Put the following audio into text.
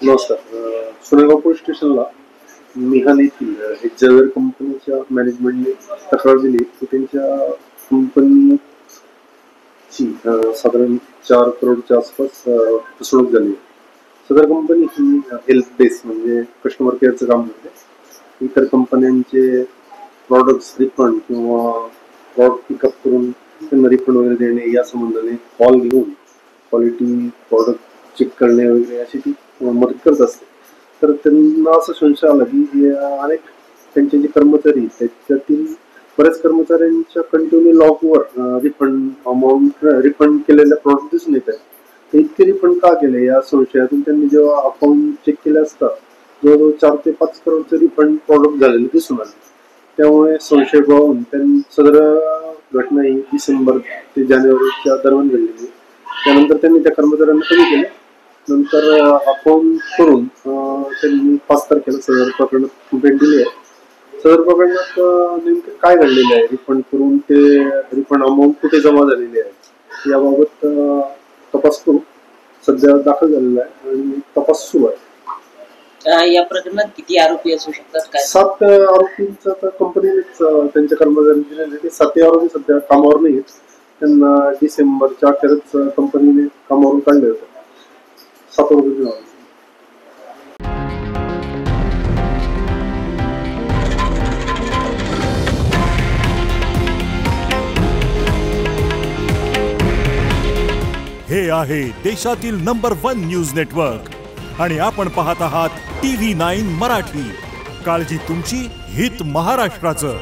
नमस्कार. सोनेगाव पोलीस स्टेशनला मिहान येथील हेक्झावेअर कंपनीच्या मॅनेजमेंटने तक्रार दिली की त्यांच्या कंपनीची साधारण 4 करोडच्या आसपास फसवणूक झाली. सदर कंपनी ही हेल्प डेस्क म्हणजे कस्टमर केअरचं काम करते. इतर कंपन्यांचे प्रॉडक्ट्स रिफंड किंवा प्रॉडक्ट पिकअप करून त्यांना रिफंड वगैरे देणे या संबंधाने कॉल घेऊन क्वालिटी प्रॉडक्ट चेक करणे वगैरे अशी ती मदत करत असते. तर त्यांना असं संशय आला की अनेक त्यांचे जे कर्मचारी त्याच्यातील बऱ्याच कर्मचाऱ्यांच्या कंटिन्यू लॉगवर रिफंड अमाऊंट रिफंड केलेल्या प्रॉडक्ट दिसून येत आहेत. ते इतके रिफंड का केले या संशयातून त्यांनी जेव्हा अकाउंट चेक केले असता जवळजवळ 4 ते 5 करोडचे रिफंड प्रॉडक्ट झालेले दिसून आले. त्यामुळे संशय बळावून त्यांनी सदर घटना ही डिसेंबर ते जानेवारीच्या दरम्यान घडलेली. त्यानंतर त्यांनी त्या कर्मचाऱ्यांना कमी केले. नंतर अकाउंट करून त्यांनी 5 तारखेला सदर प्रकरणात कंप्लेंट दिली आहे. सदर प्रकरणात नेमके काय घडलेले आहे, रिफंड करून ते रिफंड अमाऊंट कुठे जमा झालेली आहे याबाबत तपास करू सध्या दाखल झालेला आहे आणि तपास सुरू आहे. या प्रकरणात किती आरोपी असू शकतात? काय 7 आरोपींचा तर कंपनीनेच त्यांच्या कर्मचाऱ्यांनी दिलेले. 7 आरोपी सध्या कामावर नाही आहेत. त्यांना डिसेंबरच्या अखेरच कंपनीने कामावरून काढले होते. 7 आरोपी नाव. हे आहे देशातील नंबर 1 न्यूज नेटवर्क आणि आपण पाहत आहात TV9 मराठी. काळजी तुमची, हित महाराष्ट्राचं.